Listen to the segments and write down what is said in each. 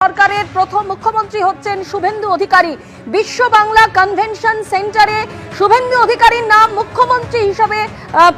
সরকারের প্রথম মুখ্যমন্ত্রী হচ্ছেন শুভেন্দু অধিকারী। বিশ্ব বাংলা কনভেনশন সেন্টারে শুভেন্দু অধিকারীর নাম মুখ্যমন্ত্রী হিসেবে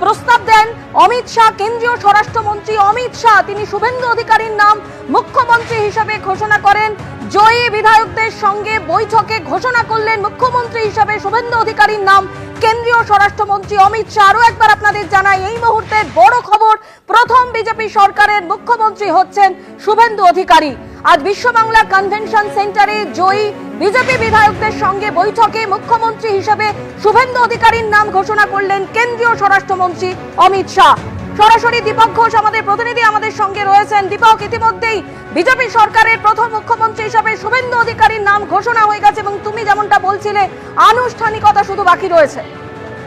প্রস্তাব দেন অমিত শাহ। কেন্দ্রীয় স্বরাষ্ট্রমন্ত্রী অমিত শাহ তিনি শুভেন্দু অধিকারীর নাম মুখ্যমন্ত্রী হিসেবে ঘোষণা করেন। জয়ী বিধায়কদের সঙ্গে বৈঠকে ঘোষণা করলেন মুখ্যমন্ত্রী হিসেবে শুভেন্দু অধিকারীর নাম কেন্দ্রীয় স্বরাষ্ট্রমন্ত্রী অমিত শাহ। আরো একবার আপনাদের জানাই, এই মুহূর্তের বড় খবর, প্রথম বিজেপি সরকারের মুখ্যমন্ত্রী হচ্ছেন শুভেন্দু অধিকারী। আজ বিশ্ব বাংলা কনভেনশন সেন্টারে জয়ী বিজেপি বিধায়কদের সঙ্গে বৈঠকে মুখ্যমন্ত্রী হিসেবে শুভেন্দু অধিকারীর নাম ঘোষণা করলেন কেন্দ্রীয় স্বরাষ্ট্রমন্ত্রী অমিত শাহ। সরাসরি দীপক ঘোষ আমাদের প্রতিনিধি আমাদের সঙ্গে রয়েছেন। দীপক, ইতিমধ্যেই বিজেপি সরকারের প্রথম মুখ্যমন্ত্রী হিসেবে শুভেন্দু অধিকারীর নাম ঘোষণা হয়ে গেছে এবং তুমি যেমনটা বলছিলে আনুষ্ঠানিকতা শুধু বাকি রয়েছে।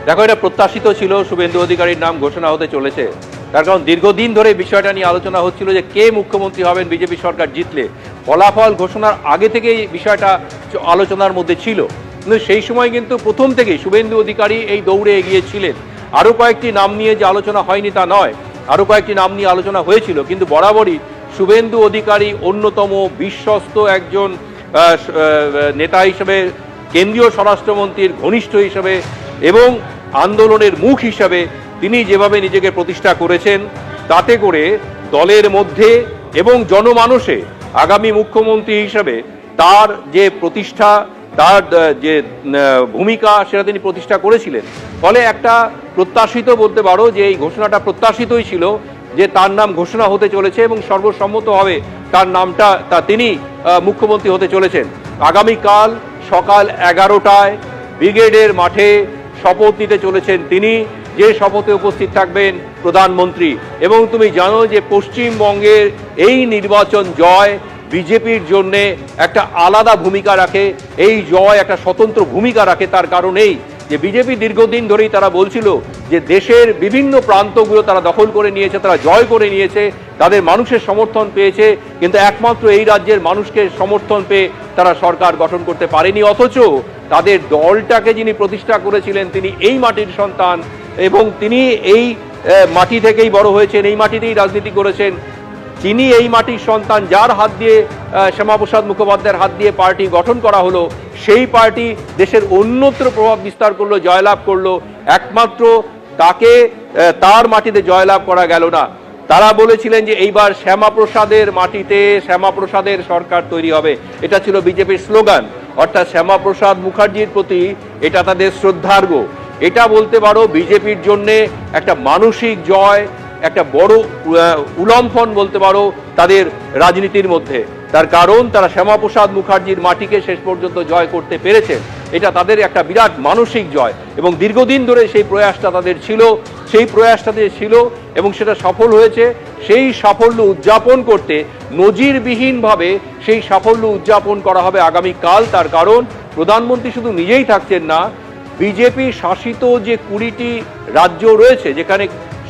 দেখো, এটা প্রত্যাশিত ছিল শুভেন্দু অধিকারীর নাম ঘোষণা হতে চলেছে। তার কারণ দীর্ঘদিন ধরে বিষয়টা নিয়ে আলোচনা হচ্ছিল যে কে মুখ্যমন্ত্রী হবেন বিজেপি সরকার জিতলে। ফলাফল ঘোষণার আগে থেকেই বিষয়টা আলোচনার মধ্যে ছিল, কিন্তু সেই সময় কিন্তু প্রথম থেকেই শুভেন্দু অধিকারী এই দৌড়ে এগিয়েছিলেন। আরও কয়েকটি নাম নিয়ে যে আলোচনা হয়নি তা নয়, আরও কয়েকটি নাম নিয়ে আলোচনা হয়েছিল, কিন্তু বরাবরই শুভেন্দু অধিকারী অন্যতম বিশ্বস্ত একজন নেতা হিসেবে, কেন্দ্রীয় স্বরাষ্ট্রমন্ত্রীর ঘনিষ্ঠ হিসেবে এবং আন্দোলনের মুখ হিসাবে তিনি যেভাবে নিজেকে প্রতিষ্ঠা করেছেন, তাতে করে দলের মধ্যে এবং জনমানসে আগামী মুখ্যমন্ত্রী হিসাবে তার যে প্রতিষ্ঠা, তার যে ভূমিকা, সেটা তিনি প্রতিষ্ঠা করেছিলেন। ফলে একটা প্রত্যাশিত বলতে পারো যে এই ঘোষণাটা প্রত্যাশিতই ছিল যে তার নাম ঘোষণা হতে চলেছে এবং সর্বসম্মতভাবে তার নামটা তিনি মুখ্যমন্ত্রী হতে চলেছেন। আগামীকাল সকাল 11টায় ব্রিগেডের মাঠে শপথ নিতে চলেছেন তিনি, যে শপথে উপস্থিত থাকবেন প্রধানমন্ত্রী। এবং তুমি জানো যে পশ্চিমবঙ্গের এই নির্বাচন জয় বিজেপির জন্যে একটা আলাদা ভূমিকা রাখে, এই জয় একটা স্বতন্ত্র ভূমিকা রাখে। তার কারণ এই যে বিজেপি দীর্ঘদিন ধরেই তারা বলছিল যে দেশের বিভিন্ন প্রান্তগুলো তারা দখল করে নিয়েছে, তারা জয় করে নিয়েছে, তাদের মানুষের সমর্থন পেয়েছে, কিন্তু একমাত্র এই রাজ্যের মানুষকে সমর্থন পেয়ে তারা সরকার গঠন করতে পারেনি। অথচ তাদের দলটাকে যিনি প্রতিষ্ঠা করেছিলেন তিনি এই মাটির সন্তান এবং তিনি এই মাটি থেকেই বড় হয়েছেন, এই মাটিতেই রাজনীতি করেছেন। যিনি এই মাটির সন্তান, যার হাত দিয়ে, শ্যামাপ্রসাদ মুখোপাধ্যায়ের হাত দিয়ে পার্টি গঠন করা হলো, সেই পার্টি দেশের অন্যত্র প্রভাব বিস্তার করলো, জয়লাভ করলো, একমাত্র তাকে তার মাটিতে জয়লাভ করা গেল না। তারা বলেছিলেন যে এইবার শ্যামাপ্রসাদের মাটিতে শ্যামাপ্রসাদের সরকার তৈরি হবে, এটা ছিল বিজেপির স্লোগান। অর্থাৎ শ্যামাপ্রসাদ মুখার্জির প্রতি এটা তাদের শ্রদ্ধার্ঘ। এটা বলতে পারো বিজেপির জন্যে একটা মানসিক জয়, একটা বড় উলম্ফন বলতে পারো তাদের রাজনীতির মধ্যে। তার কারণ তারা শ্যামাপ্রসাদ মুখার্জির মাটিকে শেষ পর্যন্ত জয় করতে পেরেছেন। এটা তাদের একটা বিরাট মানসিক জয় এবং দীর্ঘদিন ধরে সেই প্রয়াসটা তাদের ছিল, সেই প্রয়াসটা ছিল এবং সেটা সফল হয়েছে। সেই সাফল্য উদযাপন করতে নজিরবিহীনভাবে সেই সাফল্য উদযাপন করা হবে আগামীকাল। তার কারণ প্রধানমন্ত্রী শুধু নিজেই থাকছেন না, বিজেপি শাসিত যে 20টি রাজ্য রয়েছে, যেখানে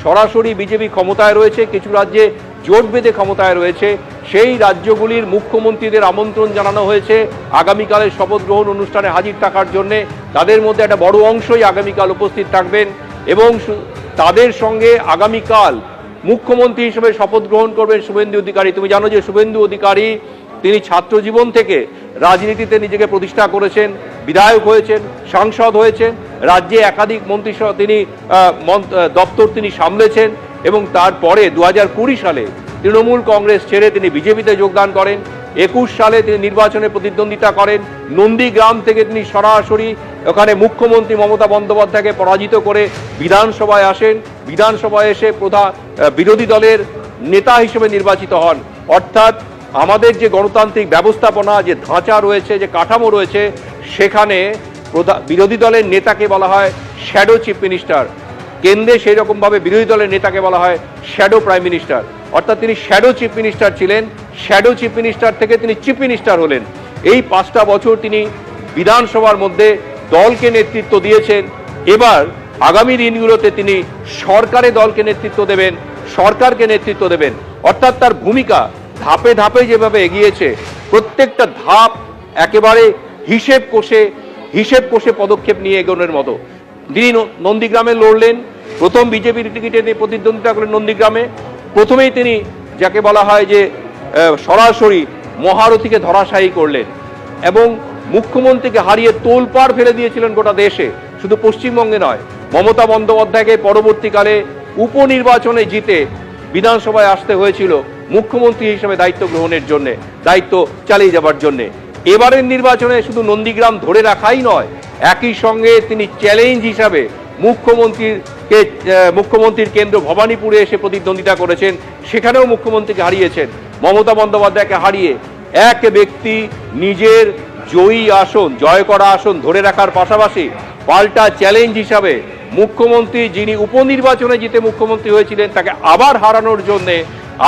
সরাসরি বিজেপি ক্ষমতায় রয়েছে, কিছু রাজ্যে জোট বেঁধে ক্ষমতায় রয়েছে, সেই রাজ্যগুলির মুখ্যমন্ত্রীদের আমন্ত্রণ জানানো হয়েছে আগামীকালের শপথ গ্রহণ অনুষ্ঠানে হাজির থাকার জন্যে। তাদের মধ্যে একটা বড় অংশই আগামীকাল উপস্থিত থাকবেন এবং তাদের সঙ্গে আগামীকাল মুখ্যমন্ত্রী হিসেবে শপথ গ্রহণ করবেন শুভেন্দু অধিকারী। তুমি জানো যে শুভেন্দু অধিকারী তিনি ছাত্র জীবন থেকে রাজনীতিতে নিজেকে প্রতিষ্ঠা করেছেন, বিধায়ক হয়েছেন, সাংসদ হয়েছেন, রাজ্যে একাধিক মন্ত্রিসভা তিনি দপ্তর তিনি সামলেছেন এবং তারপরে 2020 সালে তৃণমূল কংগ্রেস ছেড়ে তিনি বিজেপিতে যোগদান করেন। 21 সালে তিনি নির্বাচনে প্রতিদ্বন্দ্বিতা করেন। নন্দীগ্রাম থেকে তিনি সরাসরি ওখানে মুখ্যমন্ত্রী মমতা বন্দ্যোপাধ্যায়কে পরাজিত করে বিধানসভায় আসেন। বিধানসভায় এসে বিরোধী দলের নেতা হিসেবে নির্বাচিত হন। অর্থাৎ আমাদের যে গণতান্ত্রিক ব্যবস্থাপনা, যে ধাঁচা রয়েছে, যে কাঠামো রয়েছে, সেখানে বিরোধী দলের নেতাকে বলা হয় শ্যাডো চিফ মিনিস্টার। কেন্দ্রে সেই রকমভাবে বিরোধী দলের নেতাকে বলা হয় শ্যাডো প্রাইম মিনিস্টার। অর্থাৎ তিনি শ্যাডো চিফ মিনিস্টার ছিলেন, শ্যাডো চিফ মিনিস্টার থেকে তিনি চিফ মিনিস্টার হলেন। এই 5টা বছর তিনি বিধানসভার মধ্যে দলকে নেতৃত্ব দিয়েছেন। এবার আগামী দিনগুলোতে তিনি সরকারে দলকে নেতৃত্ব দেবেন, সরকারকে নেতৃত্ব দেবেন। অর্থাৎ তার ভূমিকা ধাপে ধাপে যেভাবে এগিয়েছে, প্রত্যেকটা ধাপ একেবারে হিসেব কষে পদক্ষেপ নিয়ে এগোনোর মতো। তিনি নন্দীগ্রামে লড়লেন, প্রথম বিজেপির টিকিটে নিয়ে প্রতিদ্বন্দ্বিতা করলেন নন্দীগ্রামে। প্রথমেই তিনি যাকে বলা হয় যে সরাসরি মহারথীকে ধরাশায়ী করলেন এবং মুখ্যমন্ত্রীকে হারিয়ে তোলপাড় ফেলে দিয়েছিলেন গোটা দেশে, শুধু পশ্চিমবঙ্গে নয়। মমতা বন্দ্যোপাধ্যায়কে পরবর্তীকালে উপনির্বাচনে জিতে বিধানসভায় আসতে হয়েছিল মুখ্যমন্ত্রী হিসেবে দায়িত্ব গ্রহণের জন্য, দায়িত্ব চালিয়ে যাবার জন্য। এবারের নির্বাচনে শুধু নন্দীগ্রাম ধরে রাখাই নয়, একই সঙ্গে তিনি চ্যালেঞ্জ হিসাবে মুখ্যমন্ত্রীর কেন্দ্র ভবানীপুরে এসে প্রতিদ্বন্দ্বিতা করেছেন, সেখানেও মুখ্যমন্ত্রীকে হারিয়েছেন। মমতা বন্দ্যোপাধ্যায়কে হারিয়ে এক ব্যক্তি নিজের জয়ী আসন, জয় করা আসন ধরে রাখার পাশাপাশি পাল্টা চ্যালেঞ্জ হিসাবে মুখ্যমন্ত্রী যিনি উপনির্বাচনে জিতে মুখ্যমন্ত্রী হয়েছিলেন তাকে আবার হারানোর জন্যে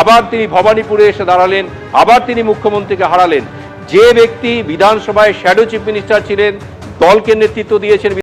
আবার তিনি ভবানীপুরে এসে দাঁড়ালেন, আবার তিনি মুখ্যমন্ত্রীকে হারালেন। যে ব্যক্তি বিধানসভায় শ্যাডো চিফ মিনিস্টার ছিলেন, দলকে নেতৃত্ব দিয়েছেন